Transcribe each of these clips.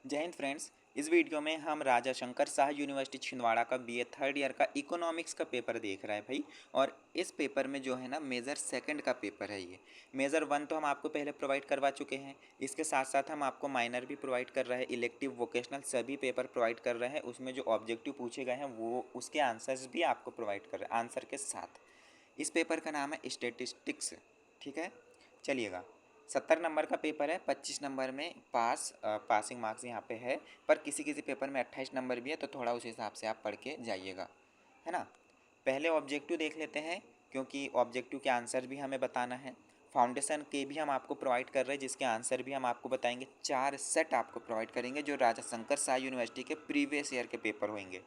जय हिंद फ्रेंड्स। इस वीडियो में हम राजा शंकर शाह यूनिवर्सिटी छिंदवाड़ा का बीए थर्ड ईयर का इकोनॉमिक्स का पेपर देख रहे हैं भाई। और इस पेपर में जो है ना मेज़र सेकंड का पेपर है। ये मेज़र वन तो हम आपको पहले प्रोवाइड करवा चुके हैं। इसके साथ साथ हम आपको माइनर भी प्रोवाइड कर रहे हैं, इलेक्टिव वोकेशनल सभी पेपर प्रोवाइड कर रहे हैं। उसमें जो ऑब्जेक्टिव पूछे गए हैं वो उसके आंसर्स भी आपको प्रोवाइड कर रहे हैं आंसर के साथ। इस पेपर का नाम है स्टेटिस्टिक्स। ठीक है, चलिएगा। 70 नंबर का पेपर है, 25 नंबर में पासिंग मार्क्स यहाँ पे है। पर किसी किसी पेपर में 28 नंबर भी है, तो थोड़ा उस हिसाब से आप पढ़ के जाइएगा, है ना। पहले ऑब्जेक्टिव देख लेते हैं, क्योंकि ऑब्जेक्टिव के आंसर भी हमें बताना है। फाउंडेशन के भी हम आपको प्रोवाइड कर रहे हैं, जिसके आंसर भी हम आपको बताएंगे। 4 सेट आपको प्रोवाइड करेंगे जो राजा शंकर शाह यूनिवर्सिटी के प्रीवियस ईयर के पेपर होंगे।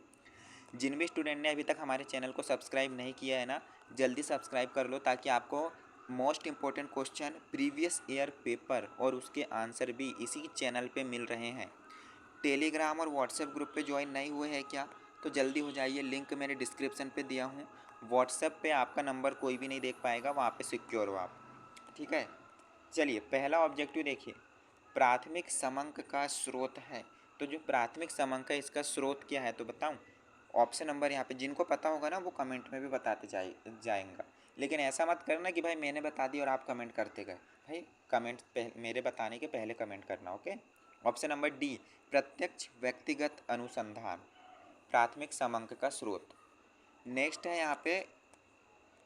जिन भी स्टूडेंट ने अभी तक हमारे चैनल को सब्सक्राइब नहीं किया है ना, जल्दी सब्सक्राइब कर लो, ताकि आपको most important question previous year paper और उसके आंसर भी इसी चैनल पे मिल रहे हैं। टेलीग्राम और व्हाट्सएप ग्रुप पे ज्वाइन नहीं हुए हैं क्या, तो जल्दी हो जाइए, लिंक मैंने डिस्क्रिप्शन पे दिया हूँ। व्हाट्सएप पे आपका नंबर कोई भी नहीं देख पाएगा, वहाँ पे सिक्योर हो आप। ठीक है, चलिए पहला ऑब्जेक्टिव देखिए। प्राथमिक समंक का स्रोत है। तो जो प्राथमिक समंक है इसका स्रोत क्या है तो बताऊं। ऑप्शन नंबर यहाँ पे जिनको पता होगा ना वो कमेंट में भी बताते जाएंगा। लेकिन ऐसा मत करना कि भाई मैंने बता दी और आप कमेंट करते गए। भाई कमेंट मेरे बताने के पहले कमेंट करना, ओके। ऑप्शन नंबर डी, प्रत्यक्ष व्यक्तिगत अनुसंधान प्राथमिक समंक का स्रोत। नेक्स्ट है यहाँ पे,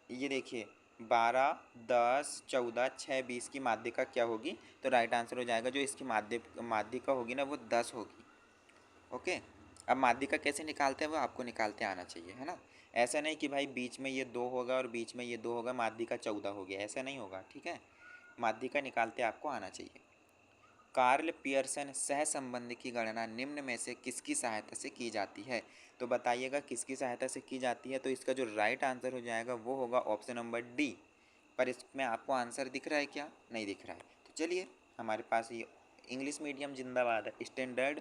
ये देखिए 12, 10, 14, 6, 20 की माध्यिका क्या होगी, तो राइट आंसर हो जाएगा जो इसकी माध्यिका होगी ना वो 10 होगी। ओके, अब माध्यिका कैसे निकालते हैं वो आपको निकालते आना चाहिए, है ना। ऐसा नहीं कि भाई बीच में ये 2 होगा और बीच में ये 2 होगा, माध्यिका 14 हो गया, ऐसा नहीं होगा। ठीक है, माध्यिका निकालते आपको आना चाहिए। कार्ल पियर्सन सहसंबंध की गणना निम्न में से किसकी सहायता से की जाती है, तो बताइएगा किसकी सहायता से की जाती है। तो इसका जो राइट आंसर हो जाएगा वो होगा ऑप्शन नंबर डी। पर इसमें आपको आंसर दिख रहा है क्या, नहीं दिख रहा है। तो चलिए, हमारे पास ये इंग्लिश मीडियम जिंदाबाद है, स्टैंडर्ड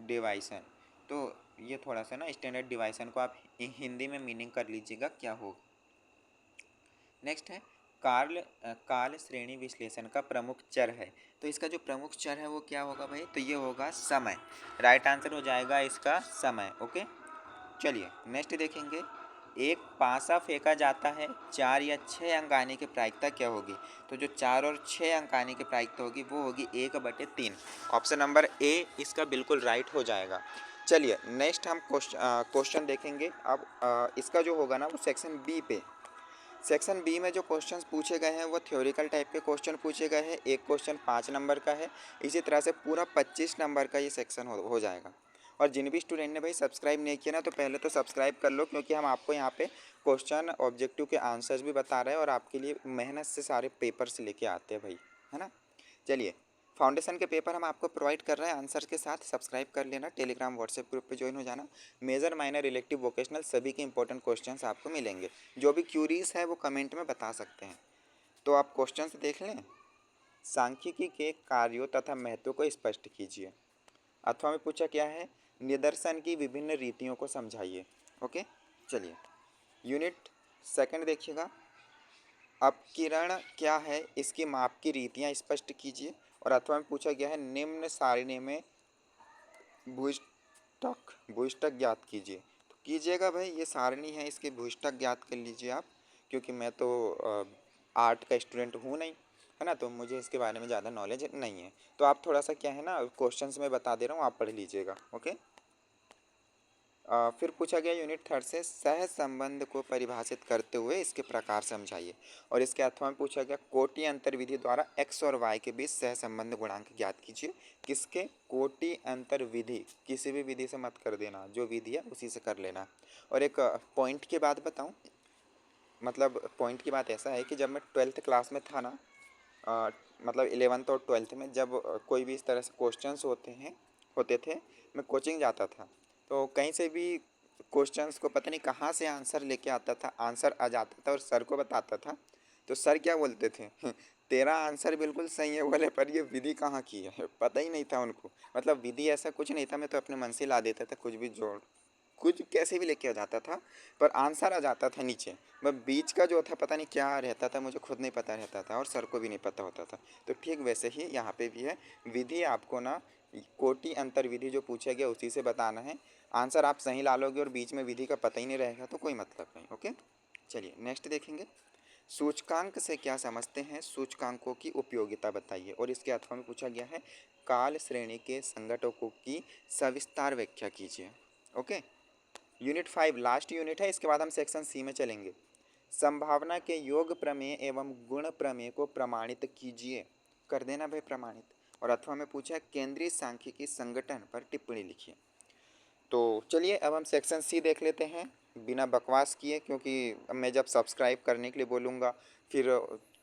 डिवाइसन। तो ये थोड़ा सा ना स्टैंडर्ड डिवाइसन को आप हिंदी में मीनिंग कर लीजिएगा क्या होगा। नेक्स्ट है काल श्रेणी विश्लेषण का प्रमुख चर है। तो इसका जो प्रमुख चर है वो क्या होगा भाई, तो ये होगा समय। राइट आंसर हो जाएगा इसका समय। ओके, चलिए नेक्स्ट देखेंगे। एक पासा फेंका जाता है, 4 या 6 अंक आने की प्रायिकता क्या होगी। तो जो 4 और 6 अंक आने की प्रायिकता होगी वो होगी 1/3। ऑप्शन नंबर ए इसका बिल्कुल राइट हो जाएगा। चलिए नेक्स्ट हम क्वेश्चन देखेंगे। अब इसका जो होगा ना वो सेक्शन बी पे। सेक्शन बी में जो क्वेश्चंस पूछे गए हैं वो थ्योरिकल टाइप के क्वेश्चन पूछे गए हैं। एक क्वेश्चन 5 नंबर का है। इसी तरह से पूरा 25 नंबर का ये सेक्शन हो जाएगा। और जिन भी स्टूडेंट ने भाई सब्सक्राइब नहीं किया ना, तो पहले तो सब्सक्राइब कर लो, क्योंकि हम आपको यहाँ पे क्वेश्चन ऑब्जेक्टिव के आंसर्स भी बता रहे हैं और आपके लिए मेहनत से सारे पेपर्स लेके आते हैं भाई, है ना। चलिए, फाउंडेशन के पेपर हम आपको प्रोवाइड कर रहे हैं आंसर के साथ। सब्सक्राइब कर लेना, टेलीग्राम व्हाट्सएप ग्रुप पे ज्वाइन हो जाना। मेजर माइनर इलेक्टिव वोकेशनल सभी के इंपॉर्टेंट क्वेश्चंस आपको मिलेंगे। जो भी क्यूरीज है वो कमेंट में बता सकते हैं। तो आप क्वेश्चंस देख लें। सांख्यिकी के कार्यों तथा महत्व को स्पष्ट कीजिए। अथवा में पूछा क्या है, निदर्शन की विभिन्न रीतियों को समझाइए। ओके, चलिए यूनिट सेकंड देखिएगा। अपकिरण क्या है, इसकी माप की रीतियाँ स्पष्ट कीजिए। और अथवा में पूछा गया है निम्न सारणी में भूइष्ठक ज्ञात कीजिए। तो कीजिएगा भाई, ये सारणी है, इसके भूइष्ठक ज्ञात कर लीजिए आप। क्योंकि मैं तो आर्ट का स्टूडेंट हूँ नहीं, है ना, तो मुझे इसके बारे में ज़्यादा नॉलेज नहीं है। तो आप थोड़ा सा क्या है ना, क्वेश्चंस में बता दे रहा हूँ, आप पढ़ लीजिएगा। ओके, फिर पूछा गया यूनिट थर्ड से सह संबंध को परिभाषित करते हुए इसके प्रकार समझाइए। और इसके अथवा में पूछा गया कोटि अंतर विधि द्वारा x और y के बीच सह संबंध गुणांक ज्ञात कीजिए। किसके, कोटि अंतर विधि, किसी भी विधि से मत कर देना, जो विधि है उसी से कर लेना। और एक पॉइंट की बात बताऊं, मतलब पॉइंट की बात ऐसा है कि जब मैं 12th क्लास में था ना, मतलब 11th और 12th में जब कोई भी इस तरह से क्वेश्चंस होते थे, मैं कोचिंग जाता था। तो कहीं से भी क्वेश्चंस को पता नहीं कहाँ से आंसर लेके आता था, आंसर आ जाता था और सर को बताता था। तो सर क्या बोलते थे तेरा आंसर बिल्कुल सही है बोले, पर ये विधि कहाँ की है पता ही नहीं था उनको। मतलब विधि ऐसा कुछ नहीं था, मैं तो अपने मन से ला देता था, कुछ भी जोड़ कुछ कैसे भी लेके आ जाता था, पर आंसर आ जाता था नीचे। वह बीच का जो था पता नहीं क्या रहता था, मुझे खुद नहीं पता रहता था और सर को भी नहीं पता होता था। तो ठीक वैसे ही यहाँ पे भी है, विधि आपको ना कोटि अंतर विधि जो पूछा गया उसी से बताना है। आंसर आप सही ला लोगे और बीच में विधि का पता ही नहीं रहेगा तो कोई मतलब नहीं। ओके, चलिए नेक्स्ट देखेंगे। सूचकांक से क्या समझते हैं, सूचकांकों की उपयोगिता बताइए। और इसके अथवा में पूछा गया है काल श्रेणी के संघटकों की सविस्तार व्याख्या कीजिए। ओके, यूनिट 5 लास्ट यूनिट है, इसके बाद हम सेक्शन सी में चलेंगे। संभावना के योग प्रमेय एवं गुण प्रमेय को प्रमाणित कीजिए, कर देना भाई प्रमाणित। और अथवा में पूछा है केंद्रीय सांख्यिकी संगठन पर टिप्पणी लिखिए। तो चलिए अब हम सेक्शन सी देख लेते हैं बिना बकवास किए, क्योंकि अब मैं जब सब्सक्राइब करने के लिए बोलूँगा, फिर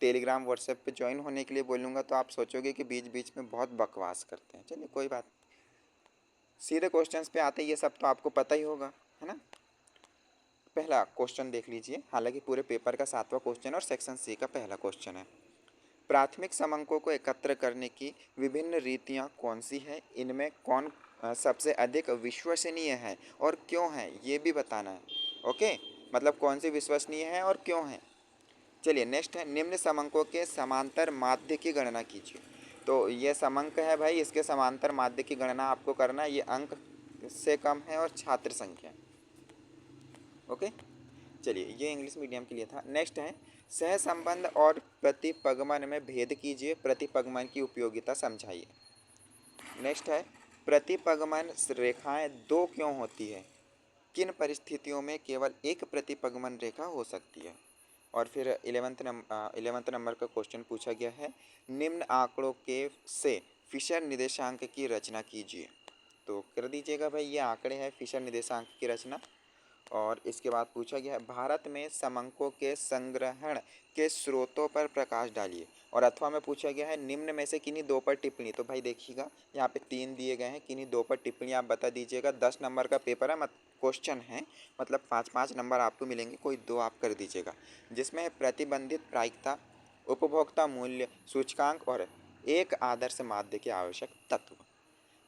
टेलीग्राम व्हाट्सएप पे ज्वाइन होने के लिए बोलूँगा, तो आप सोचोगे कि बीच बीच में बहुत बकवास करते हैं। चलिए कोई बात, सीधे क्वेश्चंस पे आते, ये सब तो आपको पता ही होगा, है ना। पहला क्वेश्चन देख लीजिए, हालांकि पूरे पेपर का 7वां क्वेश्चन और सेक्शन सी का पहला क्वेश्चन है। प्राथमिक समंकों को एकत्र करने की विभिन्न रीतियाँ कौन सी है, इनमें कौन सबसे अधिक विश्वसनीय है और क्यों है, ये भी बताना है। ओके, मतलब कौन सी विश्वसनीय है और क्यों है। चलिए नेक्स्ट है निम्न समंकों के समांतर माध्य की गणना कीजिए। तो ये समंक है भाई, इसके समांतर माध्य की गणना आपको करना है। ये अंक से कम है और छात्र संख्या। ओके, चलिए ये इंग्लिश मीडियम के लिए था। नेक्स्ट है सहसंबंध और प्रतिपगमन में भेद कीजिए, प्रतिपगमन की उपयोगिता समझाइए। नेक्स्ट है प्रतिपगमन रेखाएं दो क्यों होती है, किन परिस्थितियों में केवल एक प्रतिपगमन रेखा हो सकती है। और फिर 11वें नंबर का क्वेश्चन पूछा गया है निम्न आंकड़ों के से फिशर निर्देशांक की रचना कीजिए। तो कर दीजिएगा भाई, ये आंकड़े हैं फिशर निर्देशांक की रचना। और इसके बाद पूछा गया है भारत में समंकों के संग्रहण के स्रोतों पर प्रकाश डालिए। और अथवा में पूछा गया है निम्न में से किन्हीं दो पर टिप्पणी। तो भाई देखिएगा यहाँ पे 3 दिए गए हैं, किन्हीं दो पर टिप्पणी आप बता दीजिएगा। 10 नंबर का पेपर है, क्वेश्चन है, मतलब 5-5 नंबर आपको मिलेंगे, कोई दो आप कर दीजिएगा। जिसमें है प्रतिबंधित प्रायिकता, उपभोक्ता मूल्य सूचकांक और एक आदर्श माध्य के आवश्यक तत्व।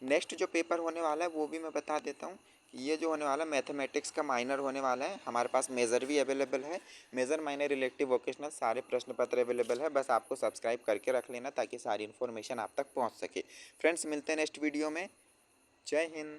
नेक्स्ट जो पेपर होने वाला है वो भी मैं बता देता हूँ। ये जो होने वाला है मैथमेटिक्स का माइनर होने वाला है। हमारे पास मेजर भी अवेलेबल है, मेजर माइनर रिलेटिव वोकेशनल सारे प्रश्न पत्र अवेलेबल है। बस आपको सब्सक्राइब करके रख लेना ताकि सारी इन्फॉर्मेशन आप तक पहुँच सके। फ्रेंड्स मिलते हैं नेक्स्ट वीडियो में। जय हिंद।